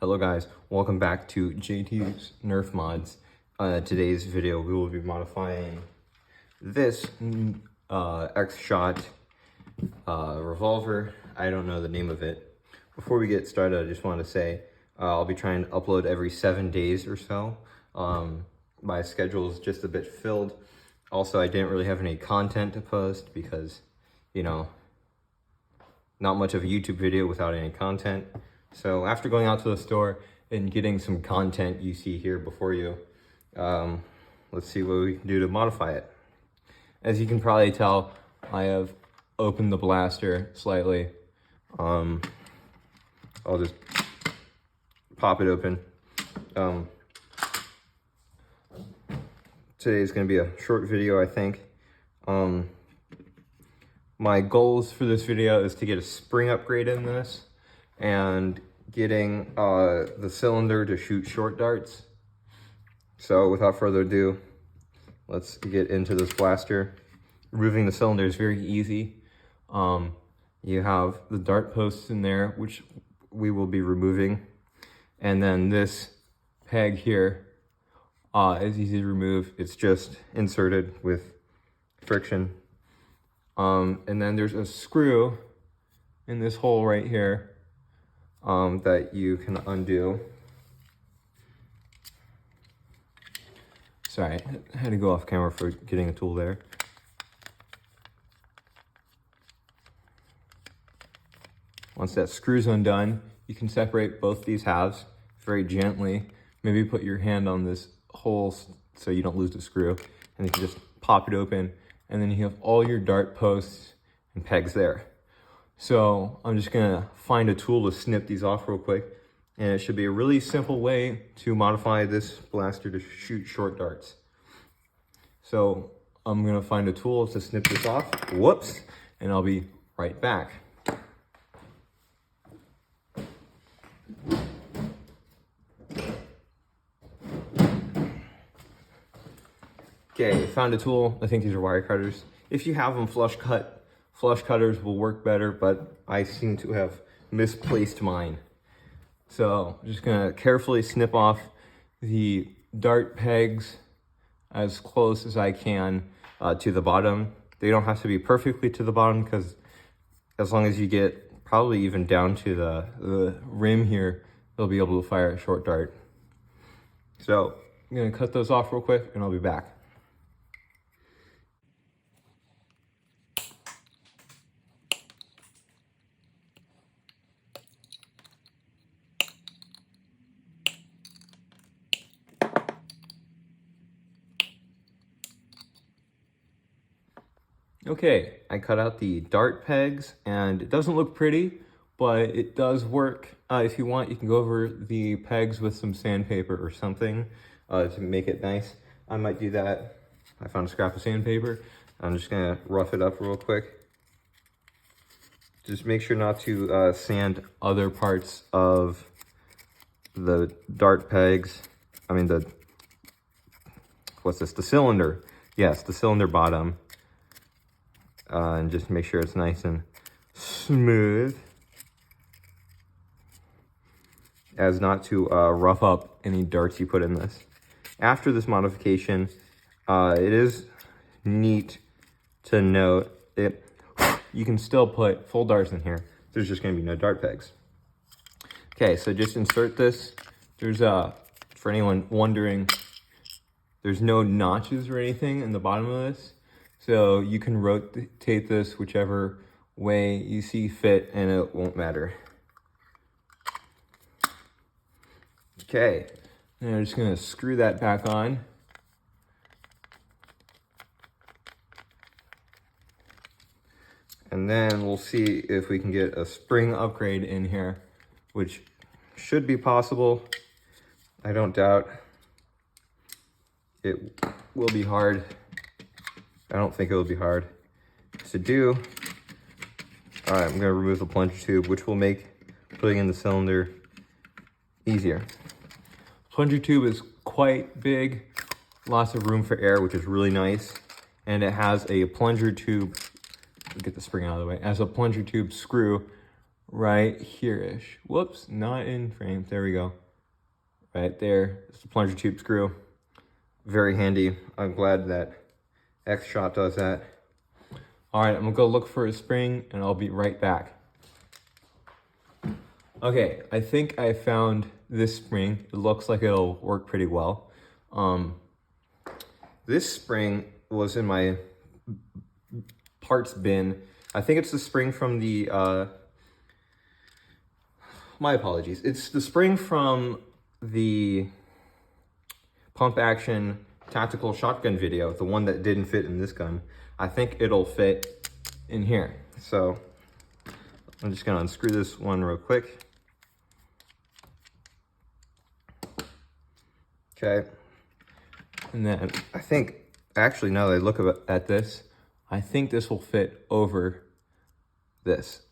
Hello guys, welcome back to JT's Nerf mods. Today's video we will be modifying this X-Shot revolver. I don't know the name of it. Before we get started, I just want to say I'll be trying to upload every 7 days or so. My schedule is just a bit filled. Also, I didn't really have any content to post because, you know, not much of a YouTube video without any content. So after going out to the store and getting some content you see here before you, let's see what we can do to modify it. As you can probably tell, I have opened the blaster slightly. I'll just pop it open. Today's gonna be a short video, I think. My goals for this video is to get a spring upgrade in this and getting the cylinder to shoot short darts. So without further ado, let's get into this blaster. Removing the cylinder is very easy. You have the dart posts in there, which we will be removing. And then this peg here is easy to remove. It's just inserted with friction. And then there's a screw in this hole right here that you can undo. Sorry, I had to go off camera for getting a tool there. Once that screw's undone, you can separate both these halves very gently. Maybe put your hand on this hole so you don't lose the screw, and you can just pop it open, and then you have all your dart posts and pegs there. So I'm just gonna find a tool to snip these off real quick, and it should be a really simple way to modify this blaster to shoot short darts. So I'm gonna find a tool to snip this off. Whoops, and I'll be right back. Okay, found a tool. I think these are wire cutters. If you have them flush cutters will work better, but I seem to have misplaced mine. So I'm just gonna carefully snip off the dart pegs as close as I can to the bottom. They don't have to be perfectly to the bottom, because as long as you get probably even down to the rim here, they'll be able to fire a short dart. So I'm gonna cut those off real quick and I'll be back. Okay, I cut out the dart pegs, and it doesn't look pretty, but it does work. If you want, you can go over the pegs with some sandpaper or something to make it nice. I might do that. I found a scrap of sandpaper. I'm just gonna rough it up real quick. Just make sure not to sand other parts of the dart pegs. I mean what's this? The cylinder. Yes, the cylinder bottom. And just make sure it's nice and smooth, as not to rough up any darts you put in this. After this modification, it is neat to note that you can still put full darts in here. There's just going to be no dart pegs. Okay, so just insert this. There's for anyone wondering, there's no notches or anything in the bottom of this. So you can rotate this whichever way you see fit, and it won't matter. Okay, and I'm just gonna screw that back on. And then we'll see if we can get a spring upgrade in here, which should be possible. I don't doubt it will be hard. I don't think it will be hard to do. All right, I'm gonna remove the plunger tube, which will make putting in the cylinder easier. Plunger tube is quite big, lots of room for air, which is really nice. And it has a plunger tube, get the spring out of the way, it has a plunger tube screw right here-ish. Whoops, not in frame. There we go. Right there. It's the plunger tube screw. Very handy. I'm glad that X-Shot does that. All right, I'm gonna go look for a spring and I'll be right back. Okay, I think I found this spring. It looks like it'll work pretty well. This spring was in my parts bin. I think it's the spring from the, my apologies. It's the spring from the pump action tactical shotgun video, the one that didn't fit in this gun. I think it'll fit in here. So I'm just gonna unscrew this one real quick. Okay. And then I think, actually now that I look at this, I think this will fit over this,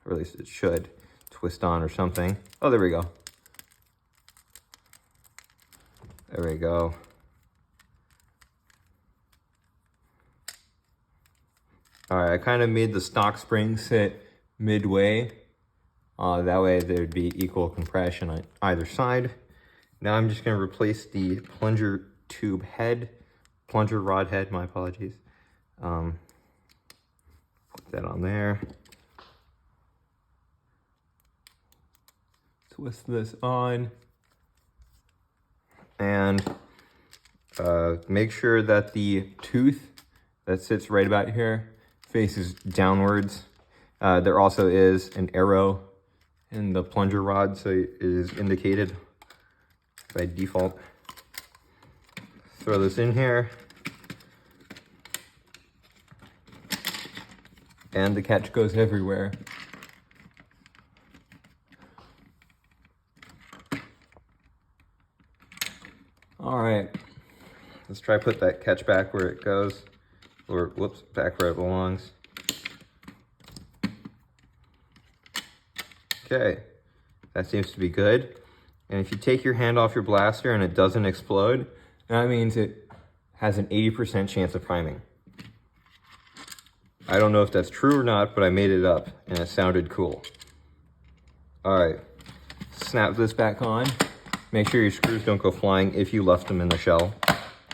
or at least it should twist on or something. Oh, there we go. There we go. All right, I kind of made the stock spring sit midway. That way there'd be equal compression on either side. Now I'm just gonna replace the plunger tube head, plunger rod head, my apologies. Put that on there. Twist this on. And make sure that the tooth that sits right about here faces downwards. There also is an arrow in the plunger rod, so it is indicated by default. Throw this in here. And the catch goes everywhere. All right, let's try put that catch back where it goes, or whoops, back where it belongs. Okay, that seems to be good. And if you take your hand off your blaster and it doesn't explode, that means it has an 80% chance of priming. I don't know if that's true or not, but I made it up and it sounded cool. All right, snap this back on. Make sure your screws don't go flying if you left them in the shell,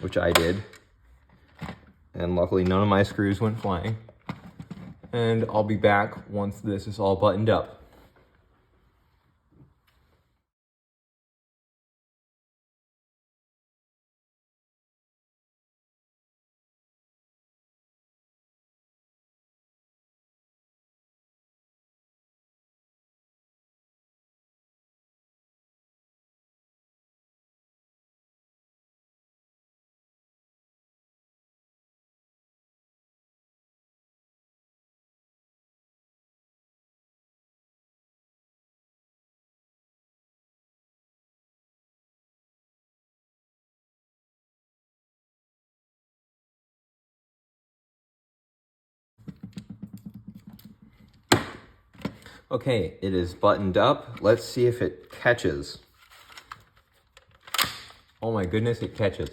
which I did. And luckily none of my screws went flying. And I'll be back once this is all buttoned up. Okay, it is buttoned up. Let's see if it catches. Oh my goodness, it catches.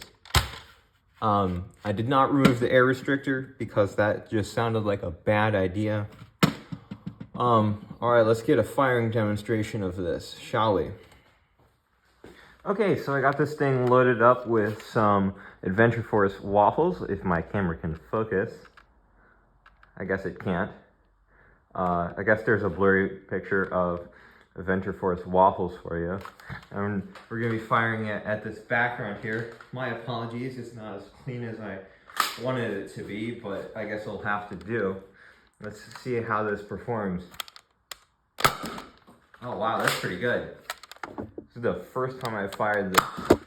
I did not remove the air restrictor because that just sounded like a bad idea. All right, let's get a firing demonstration of this, shall we? Okay, so I got this thing loaded up with some Adventure Force waffles, if my camera can focus. I guess it can't. I guess there's a blurry picture of Adventure Force waffles for you. And we're gonna be firing it at this background here. My apologies, it's not as clean as I wanted it to be, but I guess it'll have to do. Let's see how this performs. Oh wow, that's pretty good. This is the first time I fired this.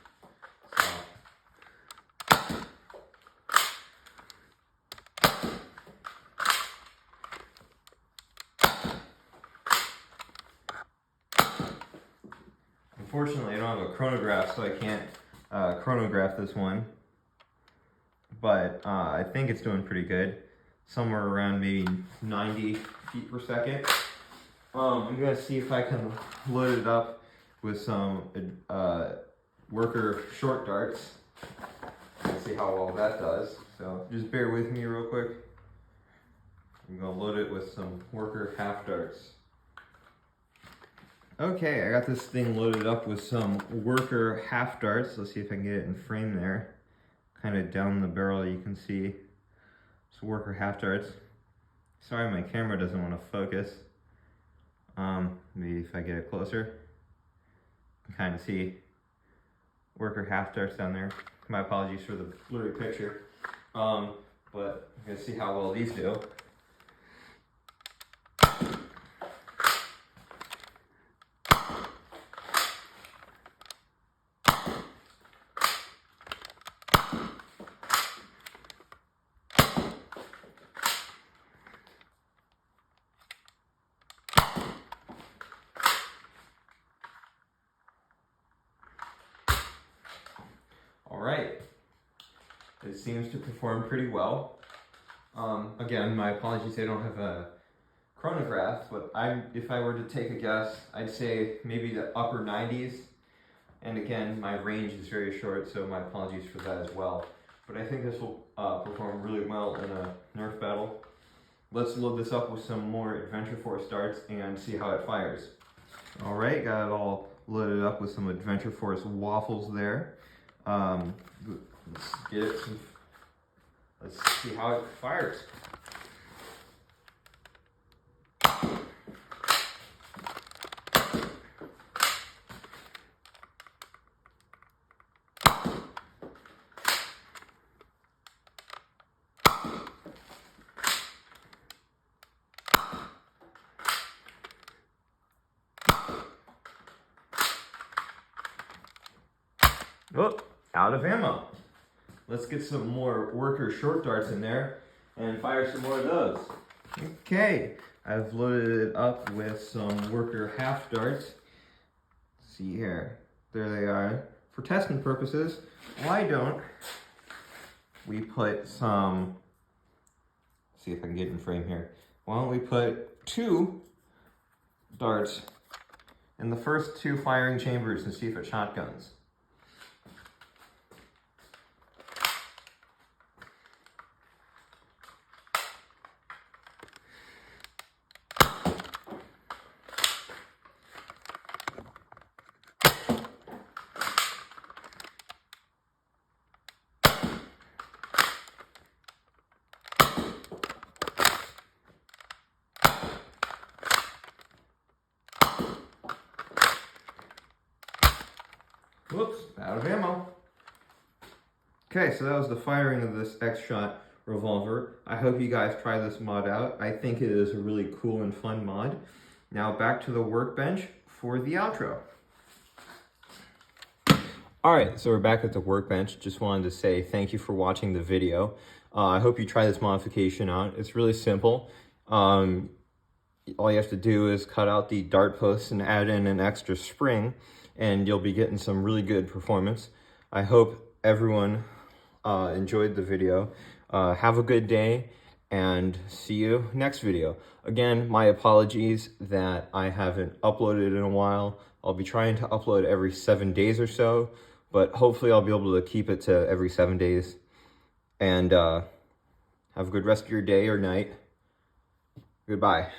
Unfortunately, I don't have a chronograph, so I can't chronograph this one. But I think it's doing pretty good. Somewhere around maybe 90 feet per second. I'm gonna see if I can load it up with some worker short darts. Let's see how well that does. So just bear with me real quick. I'm gonna load it with some worker half darts. Okay, I got this thing loaded up with some worker half darts. Let's see if I can get it in frame there. Kind of down the barrel, you can see some worker half darts. Sorry, my camera doesn't want to focus. Maybe if I get it closer, you can kind of see worker half darts down there. My apologies for the blurry picture. But I'm gonna see how well these do. All right, it seems to perform pretty well. Again, my apologies, I don't have a chronograph, but if I were to take a guess, I'd say maybe the upper 90s. And again, my range is very short, so my apologies for that as well. But I think this will perform really well in a Nerf battle. Let's load this up with some more Adventure Force darts and see how it fires. All right, got it all loaded up with some Adventure Force waffles there. Let's see how it fires. Oh, out of ammo. Let's get some more worker short darts in there and fire some more of those. Okay, I've loaded it up with some worker half darts. Let's see here, there they are. For testing purposes, why don't we put some, let's see if I can get in frame here. Why don't we put 2 darts in the first 2 firing chambers and see if it shotguns. Whoops, out of ammo. Okay, so that was the firing of this X-Shot revolver. I hope you guys try this mod out. I think it is a really cool and fun mod. Now back to the workbench for the outro. All right, so we're back at the workbench. Just wanted to say thank you for watching the video. I hope you try this modification out. It's really simple. All you have to do is cut out the dart posts and add in an extra spring, and you'll be getting some really good performance. I hope everyone enjoyed the video. Have a good day, and see you next video. Again, my apologies that I haven't uploaded in a while. I'll be trying to upload every 7 days or so, but hopefully I'll be able to keep it to every 7 days. And have a good rest of your day or night. Goodbye.